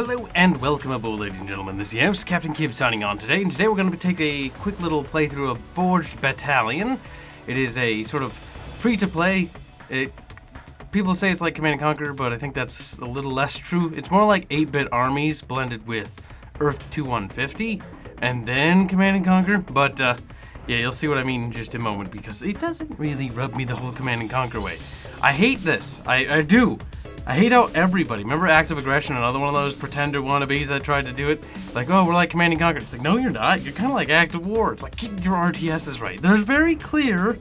Hello and welcome aboard, ladies and gentlemen. This is the host, Captain Kib, signing on today. And today we're going to take a quick little playthrough of Forged Battalion. It is a sort of free-to-play. People say it's like Command & Conquer, but I think that's a little less true. It's more like 8-bit armies blended with Earth 2150 and then Command & Conquer. But yeah, you'll see what I mean in just a moment, because it doesn't really rub me the whole Command & Conquer way. I hate this. I do. I hate how everybody, remember Active Aggression, another one of those pretender wannabes that tried to do it? Like, oh, we're like Command & Conquer. It's like, no, you're not. You're kind of like Active War. It's like, get your RTSs right. There's very clear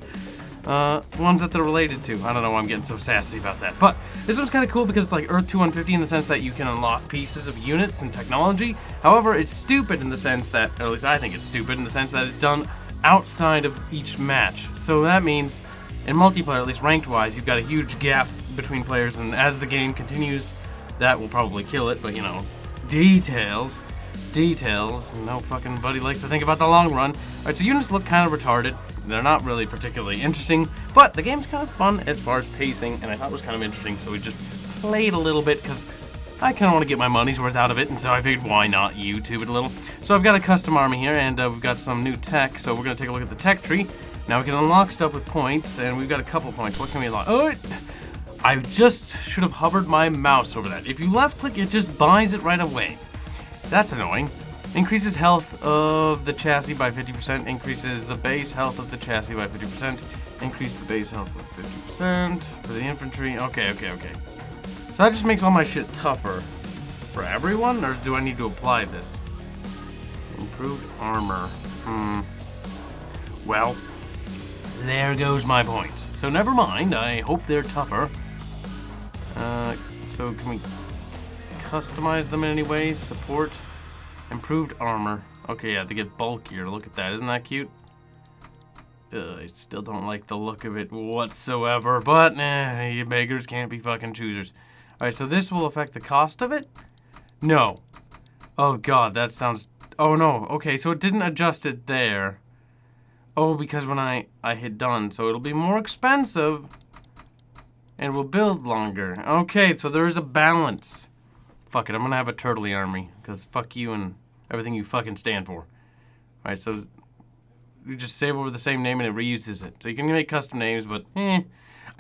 ones that they're related to. I don't know why I'm getting so sassy about that. But this one's kind of cool because it's like Earth 2150 in the sense that you can unlock pieces of units and technology. However, it's stupid in the sense that, or at least I think it's stupid in the sense that it's done outside of each match. So that means in multiplayer, at least ranked-wise, you've got a huge gap between players, and as the game continues, that will probably kill it. But you know, details. No fucking buddy likes to think about the long run. Alright, so units look kind of retarded. They're not really particularly interesting, but the game's kind of fun as far as pacing, and I thought it was kind of interesting, so we just played a little bit because I kind of want to get my money's worth out of it, and so I figured why not YouTube it a little. So I've got a custom army here, and we've got some new tech, so we're going to take a look at the tech tree. Now we can unlock stuff with points, and we've got a couple points. What can we unlock? Oh, I just should have hovered my mouse over that. If you left click, it just buys it right away. That's annoying. Increases health of the chassis by 50%. Increases the base health of the chassis by 50%. Increase the base health by 50% for the infantry. Okay. So that just makes all my shit tougher for everyone, or do I need to apply this? Improved armor. Well, there goes my points. So never mind, I hope they're tougher. So can we customize them in any way? Support, improved armor. Okay, yeah, they get bulkier. Look at that, isn't that cute? I still don't like the look of it whatsoever, but you beggars can't be fucking choosers. Alright, so this will affect the cost of it? No. Oh god, that sounds... Oh no, okay, so it didn't adjust it there. Oh, because when I hit done, so it'll be more expensive and we'll build longer. Okay, so there is a balance. Fuck it, I'm gonna have a turtley army, because fuck you and everything you fucking stand for. Alright, so you just save over the same name and it reuses it. So you can make custom names, but I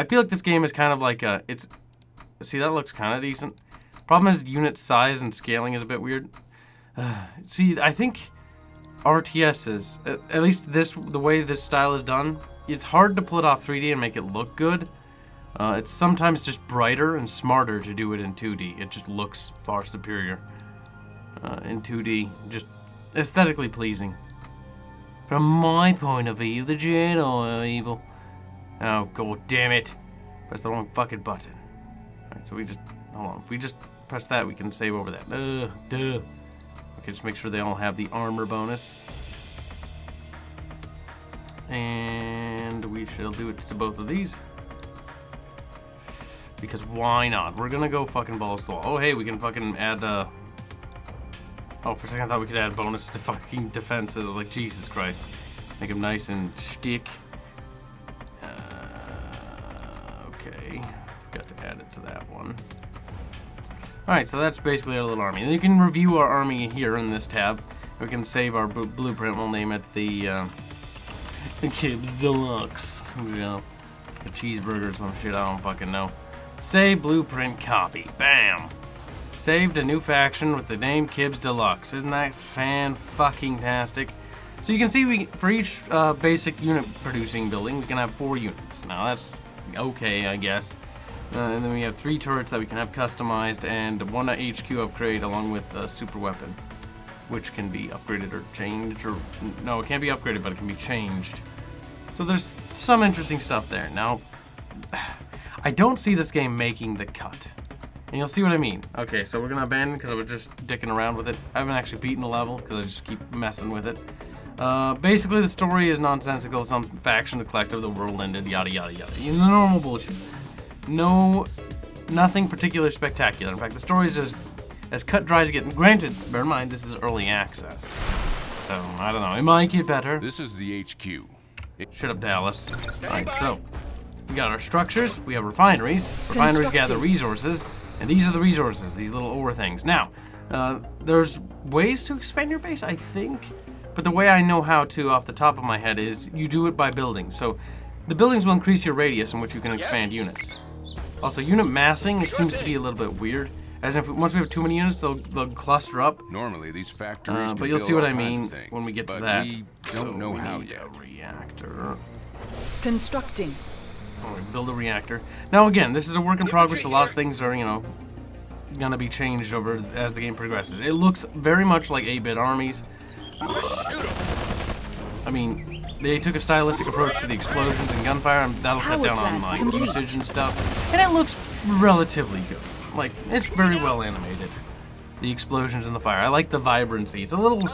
feel like this game is kind of like a, see, that looks kind of decent. Problem is unit size and scaling is a bit weird. See, I think RTSs, at least the way this style is done, it's hard to pull it off 3D and make it look good. It's sometimes just brighter and smarter to do it in 2D. It just looks far superior in 2D, just aesthetically pleasing. From my point of view, the Jedi are evil. Oh, god damn it. Press the wrong fucking button. Alright, so we just, hold on. If we just press that, we can save over that. Duh. Okay, just make sure they all have the armor bonus. And we shall do it to both of these. Because why not? We're gonna go fucking balls to the wall. Oh, hey, we can fucking add, oh, for a second I thought we could add bonus to fucking defenses. Like, Jesus Christ. Make them nice and shtick. Okay. Forgot to add it to that one. Alright, so that's basically our little army. And you can review our army here in this tab. We can save our blueprint. We'll name it the Kib's Deluxe. You know, the cheeseburger or some shit, I don't fucking know. Save blueprint copy. Bam! Saved a new faction with the name Kib's Deluxe. Isn't that fan-fucking-tastic? So you can see for each basic unit producing building, we can have 4 units. Now that's okay, I guess. And then we have 3 turrets that we can have customized, and 1 HQ upgrade along with a super weapon, which can be upgraded or changed, or no, it can't be upgraded, but it can be changed. So there's some interesting stuff there. Now, I don't see this game making the cut, and you'll see what I mean. Okay, so we're gonna abandon because I was just dicking around with it. I haven't actually beaten the level because I just keep messing with it. Basically, the story is nonsensical. Some faction, the collective, the world ended, yada yada yada. You know, normal bullshit. Nothing particularly spectacular. In fact, the story is as cut dry as it gets. Granted, bear in mind, this is early access. So, I don't know. It might get better. This is the HQ. Shut up, Dallas. Alright, so we got our structures. We have refineries. Refineries gather resources. And these are the resources, these little ore things. Now, There's ways to expand your base, I think. But the way I know how to off the top of my head is you do it by buildings. So the buildings will increase your radius in which you can expand units. Also, unit massing seems to be a little bit weird. As if once we have too many units, they'll cluster up. Normally, these factories but you'll see what I mean when we get to that. We don't know how yet. A reactor. Constructing. Oh, we build a reactor. Now again, this is a work in progress. A lot of things are, you know, gonna be changed over as the game progresses. It looks very much like 8-bit armies. I mean, they took a stylistic approach to the explosions and gunfire, and that'll cut down on like usage and stuff. And it looks relatively good. Like, it's very well animated. The explosions and the fire. I like the vibrancy. It's a little,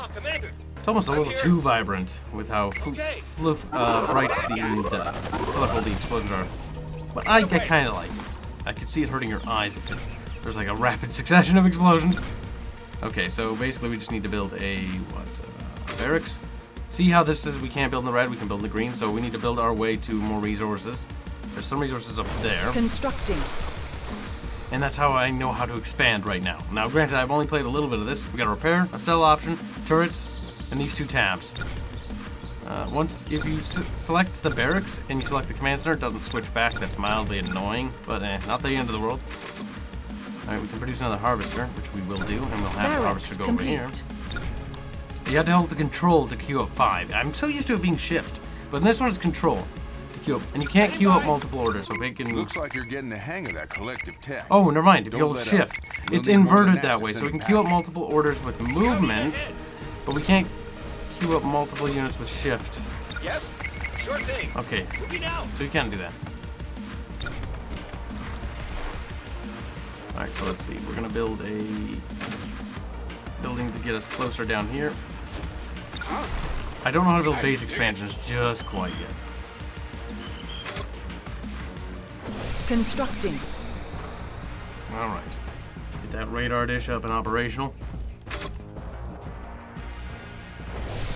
it's almost a little too vibrant with how bright and colorful the explosions are. But I kind of like it. I could see it hurting your eyes if there's like a rapid succession of explosions. Okay, so basically we just need to build a barracks. See how this is, we can't build in the red, we can build in the green, so we need to build our way to more resources. There's some resources up there. Constructing. And that's how I know how to expand right now. Now, granted, I've only played a little bit of this. We got a repair, a sell option, turrets, and these two tabs. If you select the barracks and you select the command center, it doesn't switch back. That's mildly annoying, but not the end of the world. Alright, we can produce another harvester, which we will do, and we'll have the harvester go over here. You have to hold the control to queue up 5. I'm so used to it being shift, but in this one it's control to queue up, and you can't queue up multiple orders, so it can... Looks like you're getting the hang of that collective tech. Oh, never mind. If you hold shift, it's inverted that way, so we can queue up multiple orders with movement, but we can't queue up multiple units with shift. Yes, sure thing. Okay, so you can't do that. Alright, so let's see. We're gonna build a building to get us closer down here. I don't know how to build base expansions just quite yet. Constructing. Alright. Get that radar dish up and operational.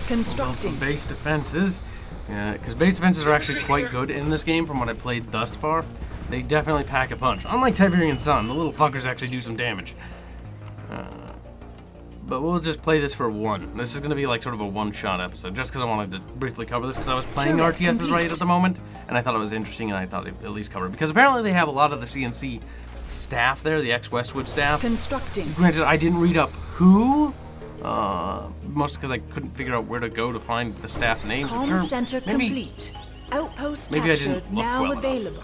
Constructing. Build some base defenses. Because base defenses are actually quite good in this game from what I played thus far. They definitely pack a punch. Unlike Tiberian Sun, the little fuckers actually do some damage. But we'll just play this for one. This is going to be like sort of a one-shot episode, just because I wanted to briefly cover this, because I was playing RTSs right at the moment, and I thought it was interesting, and I thought I'd at least cover it. Because apparently they have a lot of the CNC staff there, the ex-Westwood staff. Constructing. Granted, I didn't read up who, mostly because I couldn't figure out where to go to find the staff names. Comm center complete. Outpost captured, now available.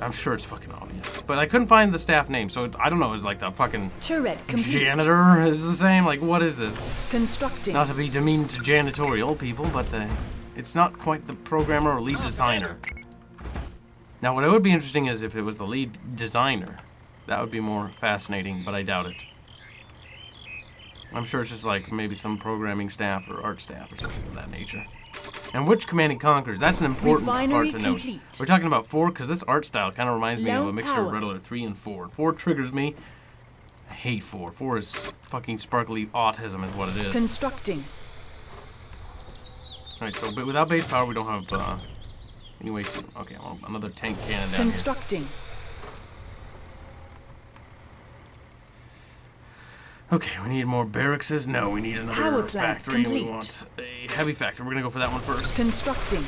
I'm sure it's fucking obvious. But I couldn't find the staff name, so I don't know, is like the fucking turret complete. Janitor is the same? Like, what is this? Constructing. Not to be demeaning to janitorial people, but it's not quite the programmer or lead designer. Now, what would be interesting is if it was the lead designer. That would be more fascinating, but I doubt it. I'm sure it's just like maybe some programming staff or art staff or something of that nature. And which Command and Conquers? That's an important part to note. Complete. We're talking about 4 because this art style kind of reminds me of a mixture power. of Red Alert 3 and 4. 4 triggers me. I hate 4. 4 is fucking sparkly autism is what it is. Constructing. Alright, so but without base power we don't have any way to... Okay, well, another tank cannon down Constructing. here. Okay, we need more barracks. No, we need another factory. Complete. And we want a heavy factory. We're gonna go for that one first. Constructing.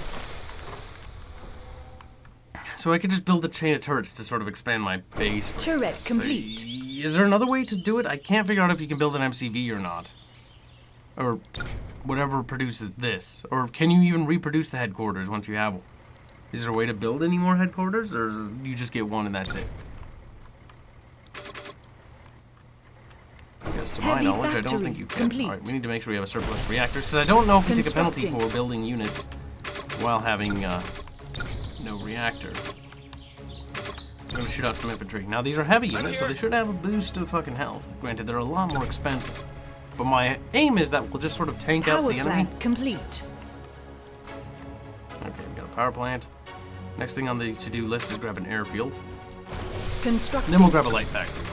So I could just build a chain of turrets to sort of expand my base. Turret complete. Is there another way to do it? I can't figure out if you can build an MCV or not. Or whatever produces this. Or can you even reproduce the headquarters once you have one? Is there a way to build any more headquarters? Or you just get one and that's it? Because to my knowledge, I don't think you can. Alright, we need to make sure we have a surplus reactors, because I don't know if we take a penalty for building units while having no reactor. I'm going to shoot out some infantry. Now, these are heavy units, so they should have a boost of fucking health. Granted, they're a lot more expensive. But my aim is that we'll just sort of tank out the enemy. Complete. Okay, we got a power plant. Next thing on the to-do list is grab an airfield. Constructing. Then we'll grab a light factory.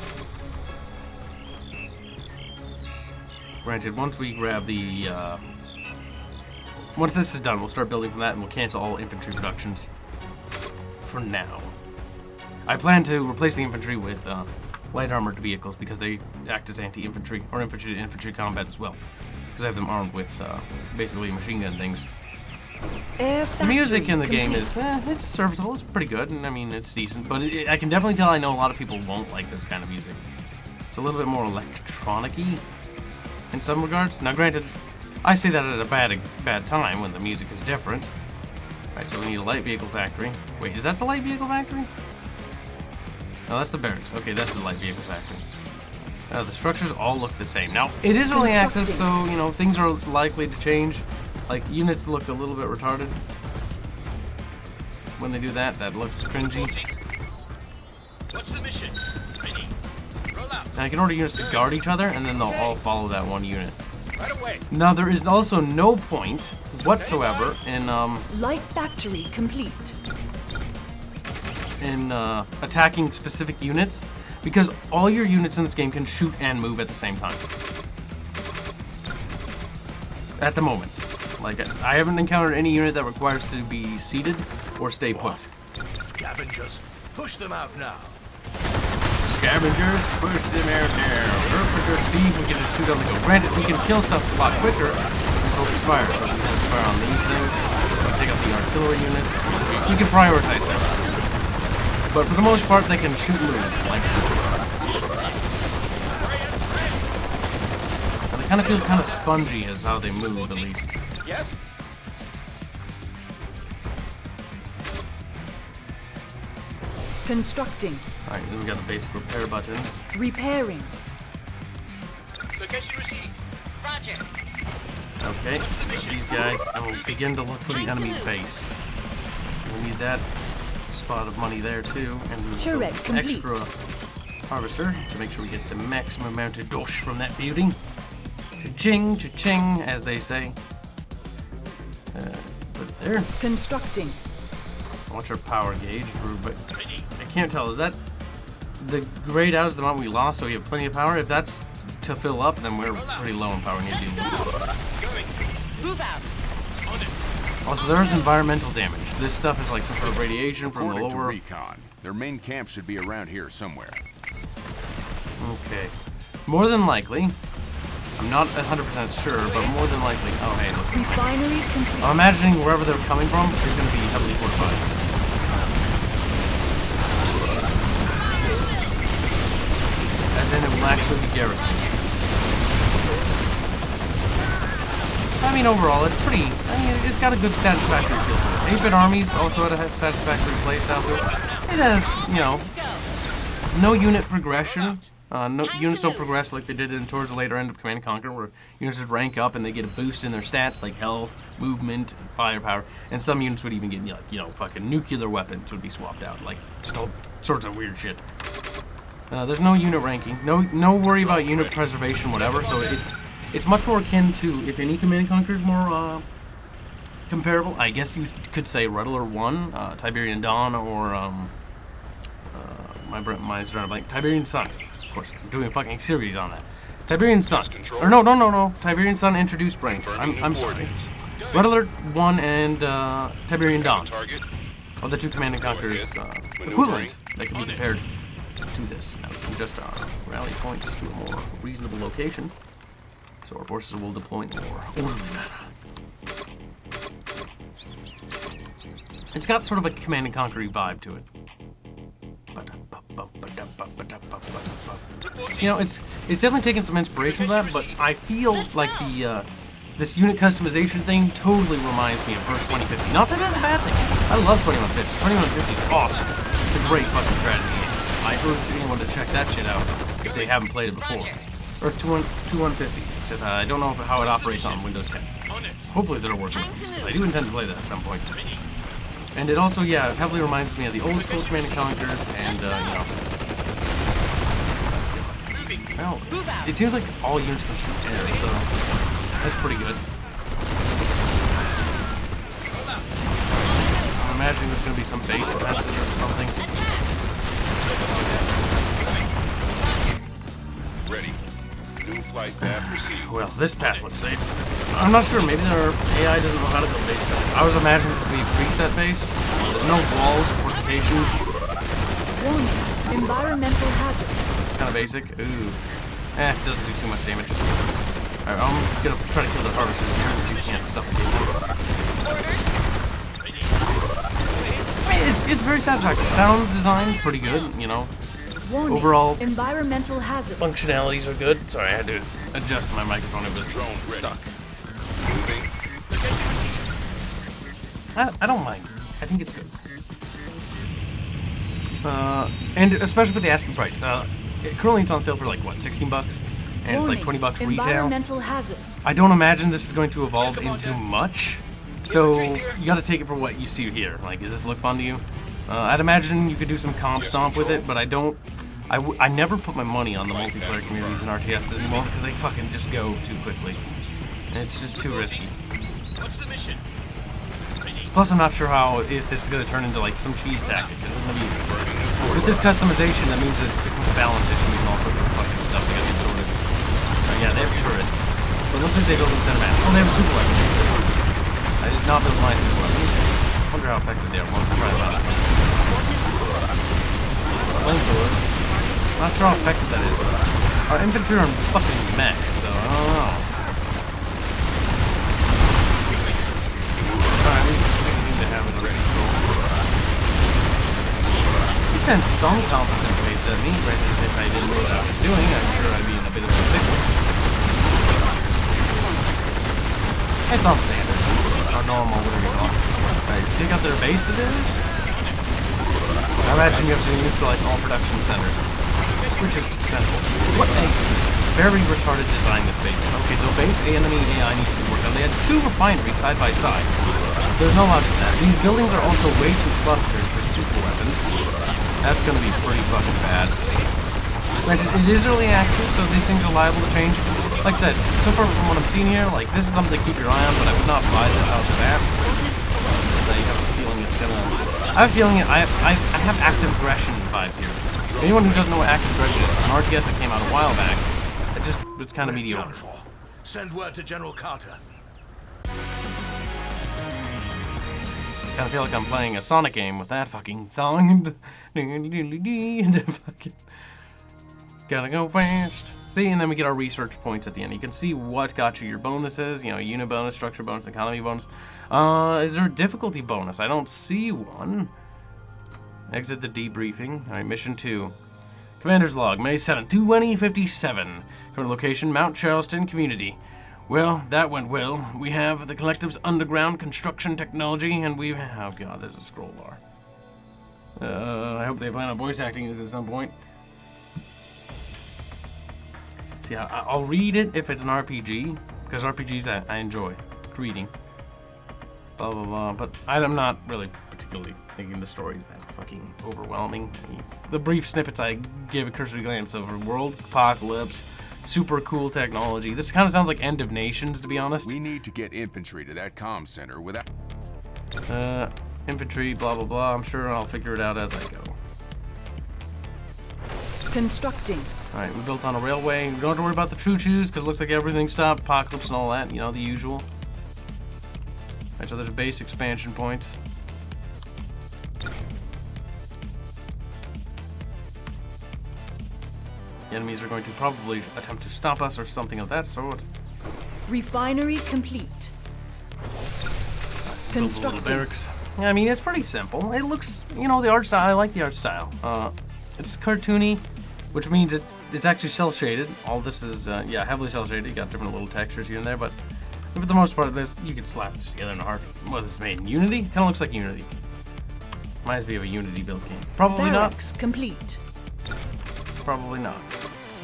Granted, once we grab the, once this is done, we'll start building from that and we'll cancel all infantry productions for now. I plan to replace the infantry with light armored vehicles because they act as anti-infantry or infantry to infantry combat as well. Because I have them armed with basically machine gun things. The music in the game is it's serviceable. It's pretty good, and I mean it's decent. But I can definitely tell I know a lot of people won't like this kind of music. It's a little bit more electronic-y in some regards. Now, granted, I say that at a bad time when the music is different. Alright, so we need a light vehicle factory. Wait, is that the light vehicle factory? No, that's the barracks. Okay, that's the light vehicle factory. The structures all look the same. Now, it is early access, so, you know, things are likely to change. Like, units look a little bit retarded. When they do that, that looks cringy. What's the mission? Ready. Roll out. Now, I can order units to guard each other, and then they'll all follow that one unit. Right away. Now, there is also no point whatsoever in, Light factory complete. attacking specific units, because all your units in this game can shoot and move at the same time. At the moment. Like, I haven't encountered any unit that requires to be seated or stay put. Scavengers, push them out now. Scavengers, push them out there. See if we can just shoot on the go. Granted, we can kill stuff a lot quicker with focus fire, so we can focus fire on these things. Take out the artillery units. You can prioritize them. But for the most part, they can shoot and move, like so. And they kind of feel kind of spongy as how they move, at least. Yes. Constructing. Alright, then we got the basic repair button. Repairing. Location received. Roger. Okay, these guys, I will begin to look for the enemy base. We need that spot of money there too, and Turret complete. extra harvester to make sure we get the maximum amount of dosh from that building. Cha-ching, cha-ching, as they say. Put it there. Constructing. Watch our power gauge, but I can't tell. Is that the grayed out is the amount we lost, so we have plenty of power? If that's to fill up, then we're pretty low in power. We need to do more. Move out. Also, there's environmental damage. This stuff is like some sort of radiation from the According to lower. recon, their main camp should be around here somewhere. Okay. More than likely. I'm not 100% sure, but more than likely. Oh, hey, look. Refinery complete. I'm imagining wherever they're coming from is going to be heavily fortified. As in, it will actually be garrisoned. I mean, overall, it's pretty. I mean, it's got a good satisfactory feel to it. 8-bit armies also had a satisfactory playstyle to it. It has, you know, no unit progression. No units don't progress like they did towards the later end of Command & Conquer, where units would rank up and they get a boost in their stats like health, movement, and firepower. And some units would even get, like, you know, fucking nuclear weapons would be swapped out, like just all sorts of weird shit. There's no unit ranking, no worry about unit preservation, whatever. So it's much more akin to, if any Command & Conquer is more comparable, I guess you could say Redone 1, Tiberian Dawn, or my blank, Tiberian Sun. Of course, I'm doing a fucking series on that. Tiberian Sun. Or no. Tiberian Sun introduced ranks. I'm sorry. Red Alert 1 and Tiberian Dawn are the two Command & Conquer's equivalent that can be compared to this. Now we can adjust our rally points to a more reasonable location, so our forces will deploy in a more orderly manner. It's got sort of a Command & Conquer vibe to it. You know, it's definitely taken some inspiration from that, but I feel like the this unit customization thing totally reminds me of Verse 2050. Not that that's a bad thing. I love 2150. 2150 is awesome. It's a great fucking strategy game. I urge anyone to check that shit out if they haven't played it before. Or 2150. Except I don't know how it operates on Windows 10. Hopefully they're working with this, because I do intend to play that at some point. And it also, yeah, heavily reminds me of the old school Command & Conquers, and, you know. Well, it seems like all units can shoot air, so that's pretty good. I'm imagining there's going to be some base defenses or something. Ready. New flight path received. Well, this path looks safe. I'm not sure, maybe their AI doesn't know how to build base paths. I was imagining this to be a preset base. There's no walls, fortifications. Warning. Environmental hazard. kind of basic. Ooh. It doesn't do too much damage. Alright, I'm gonna try to kill the harvesters here and see if we can't suffocate them. I mean, it's very satisfactory. Sound design, pretty good, you know. Warning. Overall, Environmental hazard. functionalities are good. Sorry, I had to adjust my microphone. It was stuck. I don't mind. I think it's good. And especially for the asking price. Currently it's on sale for like, what, 16 bucks? And it's like 20 bucks retail. Environmental hazard. I don't imagine this is going to evolve into much. So you gotta take it for what you see here. Like, does this look fun to you? I'd imagine you could do some comp stomp with it, but I never put my money on the multiplayer communities in RTS anymore because they fucking just go too quickly. And it's just too risky. What's the mission? Plus, I'm not sure if this is going to turn into like some cheese tactic. With this customization, that means that it becomes a balance issue and all sorts of fucking stuff that gets sorted. Yeah, they have turrets. But it looks like they build them mass. Oh, they have a super weapon. I did not build my super weapon. I wonder how effective they are. We'll try that out. Flamethrowers. Not sure how effective that is. Our infantry are fucking mechs, so I don't know. Alright, we seem to have it already. It sends some competent waves at me, but if I didn't know what I was doing, I'm sure I'd be in a bit of a pickle. It's on standard. Or normal, whatever you call it. Alright, take out their base to this. I imagine you have to neutralize all production centers. Which is sensible. What a very retarded design this base is. Okay, so base enemy AI needs to work on. They had 2 refineries side by side. There's no logic to that. These buildings are also way too clustered for super weapons. That's gonna be pretty fucking bad. Granted, it is early access, so these things are liable to change. Like I said, so far from what I'm seeing here, like, this is something to keep your eye on, but I would not buy this out of the bat. Because I have a feeling it's gonna... I have a feeling I have active aggression vibes here. Anyone who doesn't know what active aggression is, an RTS that came out a while back, it's kind of mediocre. Send word to General Carter. Kind of feel like I'm playing a Sonic game with that fucking song. Gotta go fast. See, and then we get our research points at the end. You can see what got you your bonuses. You know, unit bonus, structure bonus, economy bonus. Is there a difficulty bonus? I don't see one. Exit the debriefing. All right, mission 2. Commander's log, May 7th, 2057. Current location, Mount Charleston Community. Well, that went well. We have the collective's underground construction technology, and we... Oh god, there's a scroll bar. I hope they plan on voice acting this at some point. See, I'll read it if it's an RPG, because RPGs I enjoy reading. Blah, blah, blah. But I'm not really particularly thinking the story is that fucking overwhelming. I mean, the brief snippets I gave a cursory glance over world, apocalypse, super cool technology. This kind of sounds like End of Nations, to be honest. We need to get infantry to that comm center without... Infantry, blah, blah, blah. I'm sure I'll figure it out as I go. Constructing. Alright, we built on a railway. We don't have to worry about the choo-choos, because it looks like everything stopped. Apocalypse and all that, you know, the usual. Alright, so there's base expansion points. The enemies are going to probably attempt to stop us or something of that sort. Refinery complete. Build a little barracks. Yeah, I mean, it's pretty simple. It looks, you know, the art style, I like the art style. It's cartoony, which means it's actually cel-shaded. All this is, yeah, heavily cel-shaded. You got different little textures here and there, but for the most part, you can slap this together in a heart. What is this made in Unity? Kind of looks like Unity. Reminds me of a Unity build game. Probably Barracks not. Complete. Probably not.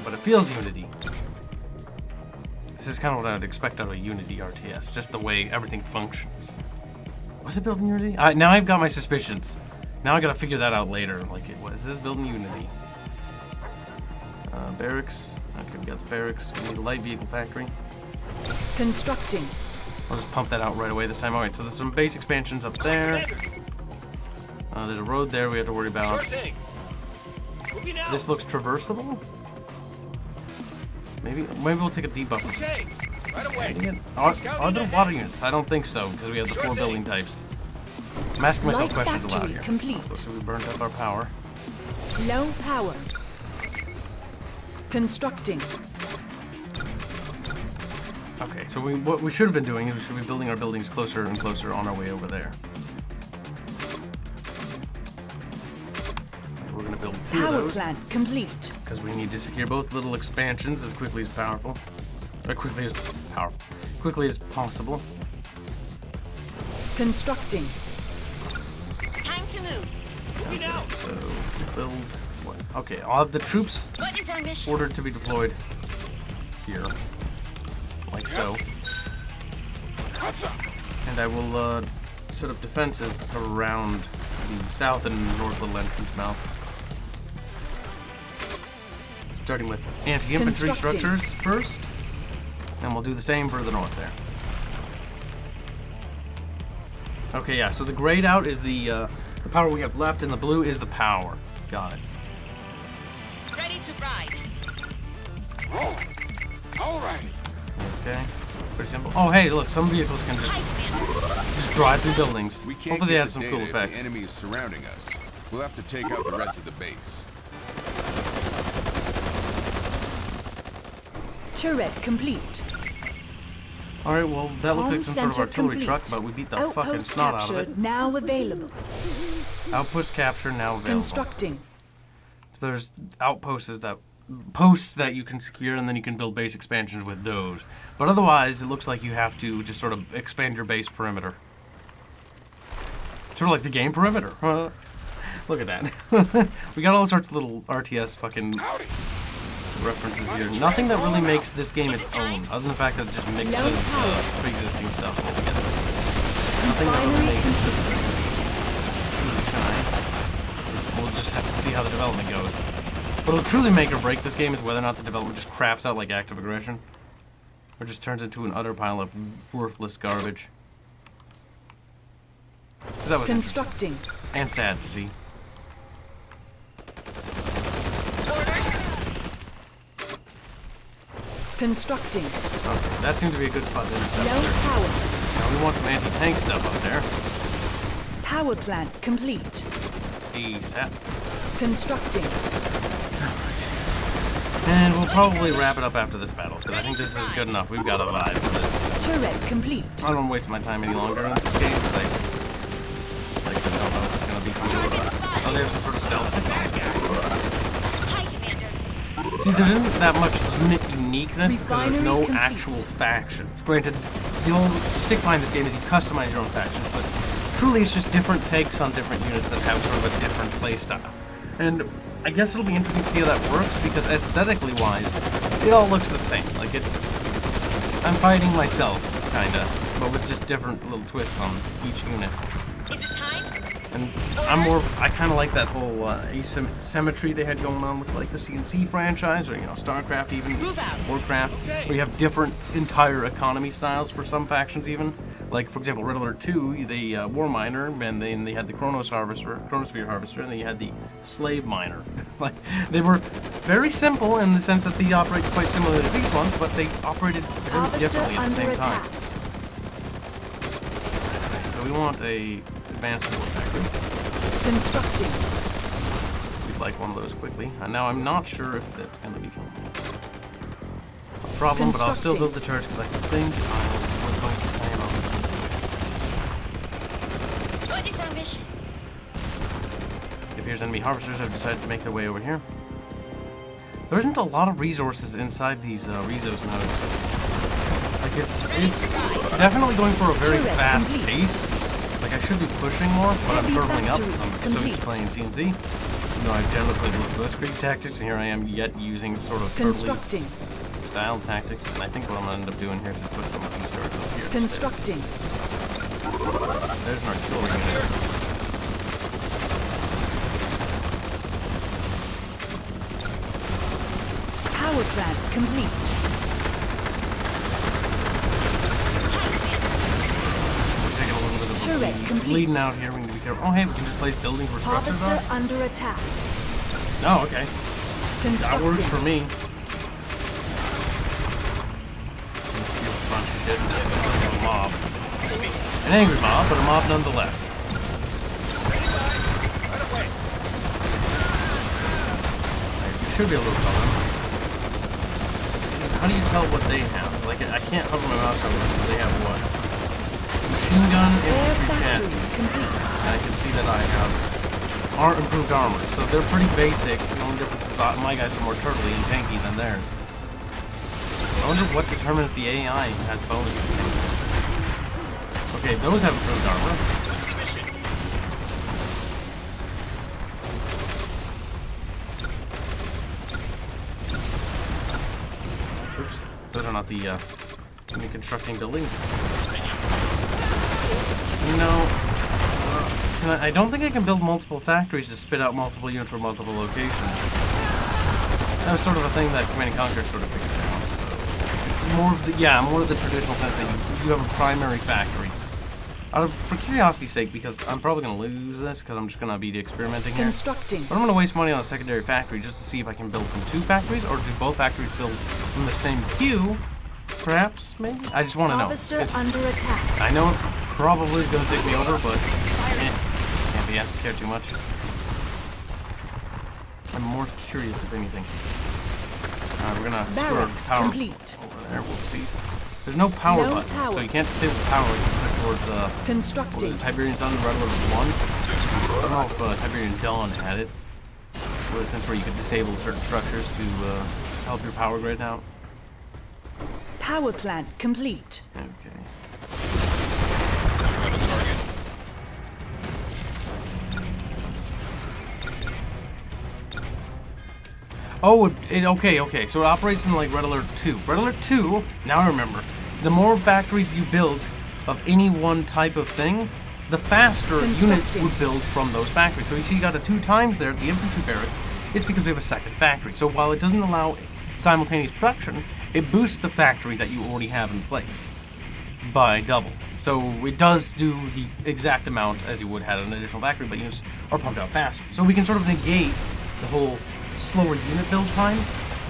But it feels Unity. This is kind of what I'd expect out of a Unity RTS, just the way everything functions. Was it built in Unity? Now I've got my suspicions. Now I gotta figure that out later. Like, is this built in Unity? Barracks. Okay, we got the barracks. We need a light vehicle factory. Constructing. I'll just pump that out right away this time. Alright, so there's some base expansions up there. There's a road there we have to worry about. Sure thing. Moving out. This looks traversable? Maybe we'll take a debuff. Okay. Right away. Are there water units? I don't think so, because we have the 4 building types. I'm asking myself Light questions aloud factory here. complete. So we burned up our power. Low power. Constructing. Okay, so what we should have been doing is we should be building our buildings closer and closer on our way over there. We're going to build 2 of Power those. plant complete. Because we need to secure both little expansions as quickly as powerful. Or quickly as possible. Constructing. Time to move. Moving out. So, build what? Okay, I'll have the troops What is our mission? ordered to be deployed here. Like so. And I will set up defenses around the south and north little entrance mouths. Starting with anti-infantry Constructing. structures first. And we'll do the same for the north there. Okay, yeah, so the grayed out is the power we have left, and the blue is the power. Got it. Ready to ride. All right. Okay, pretty simple. Oh, hey, look, some vehicles can just drive through buildings. We can't Hopefully they get add the some data cool if effects. the enemy is surrounding us. We'll have to take out the rest of the base. Turret complete. Alright, well, that looked Home like some sort of center artillery complete. truck, but we beat the fucking Outpost snot out of captured. it. Now available. Outpost capture now available. Constructing. There's outposts that you can secure, and then you can build base expansions with those. But otherwise, it looks like you have to just sort of expand your base perimeter. Sort of like the game perimeter. Look at that. We got all sorts of little RTS fucking references here. Nothing that really makes this game its own, other than the fact that it just mixes pre-existing stuff all together. Nothing that really makes this truly shine. We'll just have to see how the development goes. What'll truly make or break this game is whether or not the development just craps out like active aggression, or just turns into an utter pile of worthless garbage. 'Cause that was Constructing. and sad to see. Constructing. Okay, that seems to be a good spot to intercept Low there. power. Now we want some anti-tank stuff up there. Power plant complete. ASAP. Constructing. And we'll probably wrap it up after this battle, because I think this is good enough. We've got a vibe for this. Turret complete. I don't want to waste my time any longer in this game, because I don't know if it's going to be cool. Oh, there's some sort of stealth technology. Hi, Commander. See, there isn't that much unit uniqueness, because there's no Refinery actual complete. factions. Granted, the old stick behind this game is you customize your own factions, but truly it's just different takes on different units that have sort of a different playstyle. And I guess it'll be interesting to see how that works, because aesthetically wise, it all looks the same. Like I'm fighting myself, kinda, but with just different little twists on each unit. Is it time? And I kind of like that whole asymmetry they had going on with like the CNC franchise, or StarCraft, even Move out. Warcraft, where you have different entire economy styles for some factions even. Like, for example, Red Alert 2, the War Miner, and then they had the Chronosphere Harvester, and then you had the Slave Miner. Like, they were very simple in the sense that they operated quite similarly to these ones, but they operated very Harvester differently at the under same time. attack. Okay, so we want a advanced war factory. Constructing. We'd like one of those quickly. And now I'm not sure if that's going to become a problem, but I'll still build the turrets because I think I was going to plan on. What is our mission? It appears enemy harvesters have decided to make their way over here. There isn't a lot of resources inside these Rezos nodes. Like it's definitely going for a very Turret fast complete. pace. Like I should be pushing more, but I'm Heavy turtling up. factory I'm so complete. used to playing CNC. You know, I've generally played with Blitzkrieg tactics, and here I am yet using sort of turtly Constructing. style tactics. And I think what I'm gonna end up doing here is just put some of these turrets up here. Constructing. There's an artillery unit. Power plant complete. We're taking a little bit of a Turret bleed- complete. bleeding out here. We need to be careful. Oh, hey, we can just place buildings where structures Harvester are. under attack. Oh, okay. That works for Constructing. me. Bunch of shit and get a mob. An angry mob, but a mob nonetheless. You should be able to kill him. how do you tell what they have? Like, I can't hover my mouse over it, so they have what? Machine gun, infantry chassis. And I can see that I have improved armor. So they're pretty basic. The only difference is that my guys are more turtly and tanky than theirs. I wonder what determines the AI has bonuses. Okay, those have improved armor. Oops, those are not the constructing buildings. You know, I don't think I can build multiple factories to spit out multiple units for multiple locations. That was sort of a thing that Command & Conquer sort of figured out. So it's more of the, more of the traditional sense that you have a primary factory. For curiosity's sake, because I'm probably going to lose this because I'm just going to be experimenting here. Constructing. But I'm going to waste money on a secondary factory just to see if I can build from 2 factories, or do both factories build from the same queue? Perhaps, maybe? I just want to know. Harvester under attack. I know it probably is going to take me over, but can't be asked to care too much. I'm more curious, if anything. We're going to store power complete. over there. Whoopsies. There's no power button, so you can't disable the power. You can click towards constructing. The Tiberian Sun, Red Alert 1. I don't know if Tiberian Dawn had it. Or a sense where you could disable certain structures to help your power grid out. Power plant complete. Okay. Oh, okay. So it operates in like Red Alert 2. Red Alert 2, now I remember, the more factories you build of any one type of thing, the faster units would build from those factories. So you see you got a 2 times there at the infantry barracks, it's because we have a second factory. So while it doesn't allow simultaneous production, it boosts the factory that you already have in place by double. So it does do the exact amount as you would have an additional factory, but units are pumped out faster. So we can sort of negate the whole slower unit build time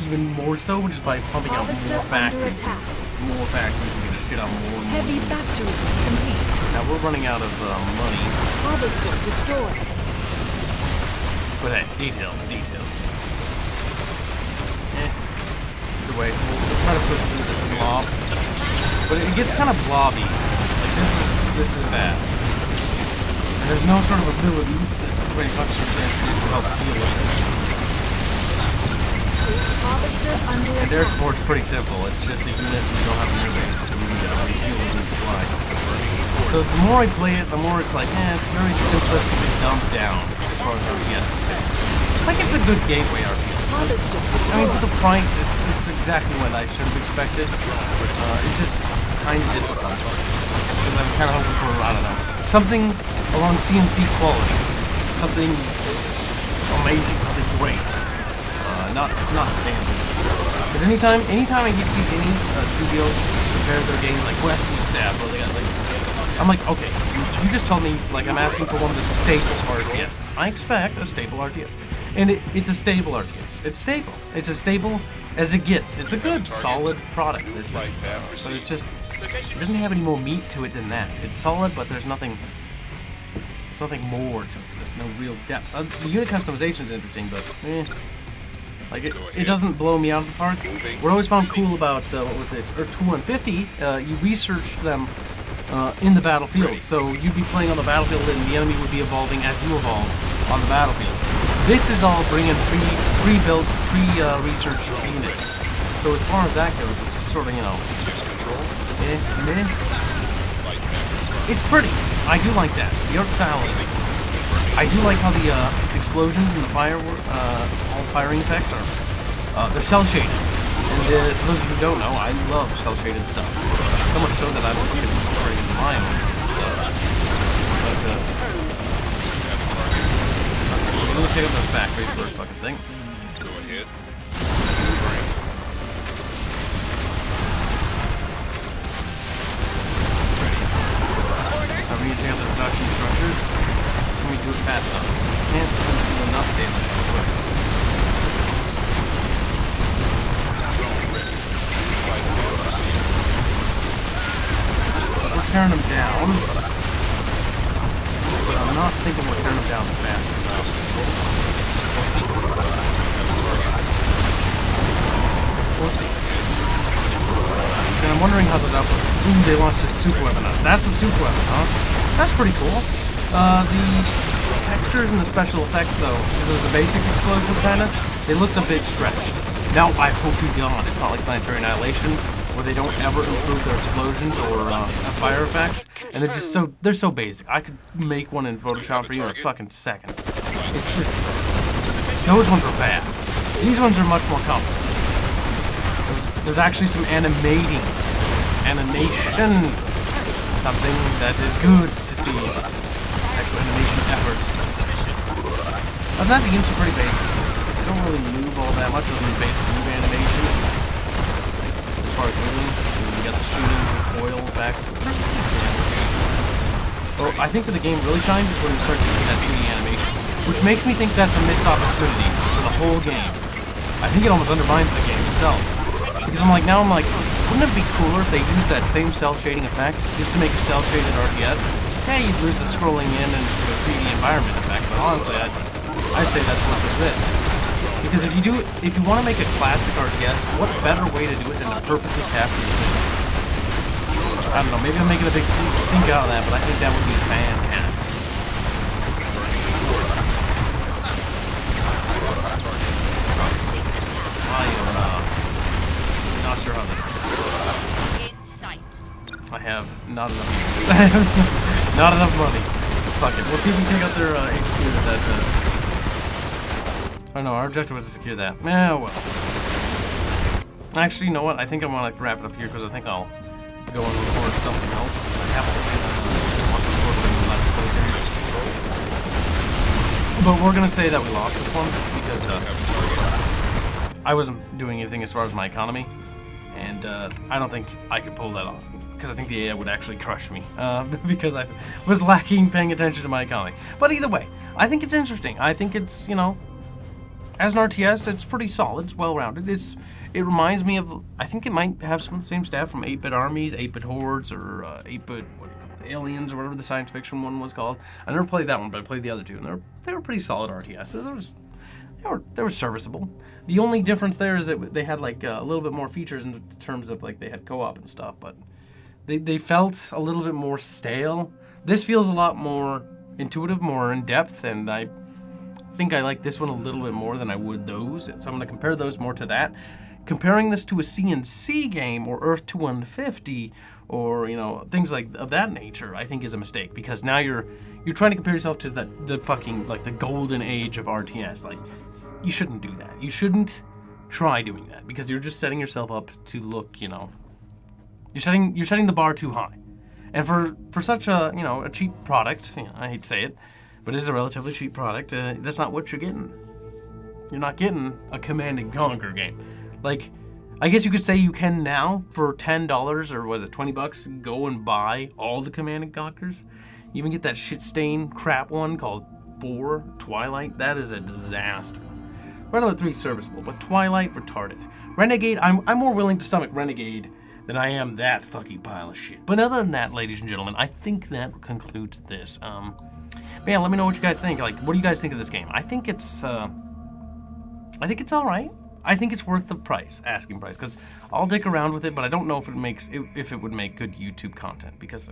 even more so, just by pumping out more factories. More factories, we can just shit out more and more. Heavy factory complete. Now we're running out of money. Harvester destroyed. But hey, details. Either way, we'll try to push through this blob. But it gets kind of blobby. Like this is bad. And there's no sort of abilities that Command & Conquer can introduce to help deal with this. And their support's pretty simple. It's just a unit we don't have an interface to refuel and resupply. So the more I play it, the more it's like, it's very simplistic and dumbed down as far as RTS is concerned. Like, it's a good gateway RTS. I mean, for the price, it's exactly what I should have expected. It's just kind of disappointing. Because I'm kind of hoping for, I don't know, something along CNC quality. Something amazing, something great. Not standard. Because anytime I get to see any studio prepare their games like Westwood Stab, or they got like, I'm like, okay, you just told me like I'm asking for one of the staple RTS. I expect a staple RTS, and it's a stable RTS. It's stable. It's as stable as it gets. It's a good, solid product. This is, but it's just it doesn't have any more meat to it than that. It's solid, but there's nothing. There's nothing more to it. There's no real depth. The unit customization is interesting, but like it doesn't blow me out of the park. What I always found cool about what was it, Earth 250, you research them in the battlefield. So you'd be playing on the battlefield, and the enemy would be evolving as you evolve on the battlefield. This is all bringing pre-built, pre-researched units. So as far as that goes, it's just sort of, it's pretty. I do like that. The art style is. I do like how the explosions and the all firing effects are they're cell shaded. And for those of you who don't know, I love cell shaded stuff. So much so that I don't think it's incorporated into my own stuff. But I'm gonna take up those factories first fucking thing. Go ahead. I'm gonna take out the production structures. Let me do it fast enough. Can't do enough damage. We're tearing them down. But I'm not thinking we're tearing them down fast enough. We'll see. I'm wondering how those outposts... Ooh, they launched a super weapon. That's the super weapon, huh? That's pretty cool. The textures and the special effects, though, because of the basic explosion, kind of, they looked a bit stretched. Now, I hope to God it's not like Planetary Annihilation, where they don't ever improve their explosions or fire effects, and they're so basic. I could make one in Photoshop for you in a fucking second. It's just... Those ones are bad. These ones are much more complicated. There's actually some animation. Something that is good to see. Actual animation efforts. Other than that, the games are pretty basic. They don't really move all that much other than basic move animation. As far as moving, you got the shooting, foil effects. Well, I think where the game really shines is when you start seeing that 3D animation, which makes me think that's a missed opportunity for the whole game. I think it almost undermines the game itself. Because I'm like, wouldn't it be cooler if they used that same cell shading effect just to make a cell shaded RTS? Yeah, you'd lose the scrolling in and the 3D environment effect, but honestly, I say that's worth the risk. Because if you want to make a classic RTS, what better way to do it than to perfectly capture the visuals? I don't know, maybe I'm making a big stink out of that, but I think that would be fantastic. Not sure how this is. I have not enough not enough money. Fuck it. We'll see if we can take out their HQ that oh no, our objective was to secure that. Well. Actually, you know what? I think I'm gonna wrap it up here because I think I'll go and record something else. I have something I want to record in the last playthrough. But we're gonna say that we lost this one because I wasn't doing anything as far as my economy. And I don't think I could pull that off, because I think the AI would actually crush me, because I was lacking paying attention to my economy. But either way, I think it's interesting. I think it's, you know, as an RTS, it's pretty solid. It's well-rounded. It reminds me of, I think it might have some of the same staff from 8-Bit Armies, 8-Bit Hordes, or 8-Bit Aliens, or whatever the science fiction one was called. I never played that one, but I played the other two, and they were pretty solid RTSs. They were serviceable. The only difference there is that they had like a little bit more features in terms of like they had co-op and stuff, but they felt a little bit more stale. This feels a lot more intuitive, more in depth, and I think I like this one a little bit more than I would those. So I'm going to compare those more to that. Comparing this to a CNC game or Earth 2150 or, you know, things like of that nature, I think is a mistake, because now you're trying to compare yourself to the fucking like the golden age of RTS. Like, you shouldn't do that. You shouldn't try doing that, because you're just setting yourself up to look, you know, you're setting the bar too high. And for such a, you know, a cheap product, you know, I hate to say it, but it is a relatively cheap product, that's not what you're getting. You're not getting a Command and Conquer game. Like, I guess you could say you can now for $10 or was it $20 go and buy all the Command and Conquers. You even get that shit stain crap one called Twilight. That is a disaster. Red Alert 3 serviceable, but Twilight retarded. Renegade, I'm more willing to stomach Renegade than I am that fucking pile of shit. But other than that, ladies and gentlemen, I think that concludes this. Yeah, let me know what you guys think. Like, what do you guys think of this game? I think it's all right. I think it's worth the price, asking price, because I'll dick around with it, but I don't know if it would make good YouTube content, because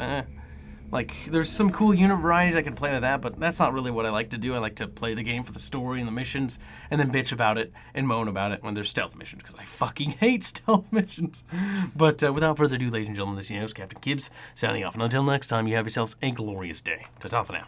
like, there's some cool unit varieties I can play with that, but that's not really what I like to do. I like to play the game for the story and the missions, and then bitch about it and moan about it when there's stealth missions, because I fucking hate stealth missions. But without further ado, ladies and gentlemen, this is Captain Kibbs signing off, and until next time, you have yourselves a glorious day. Ta-ta for now.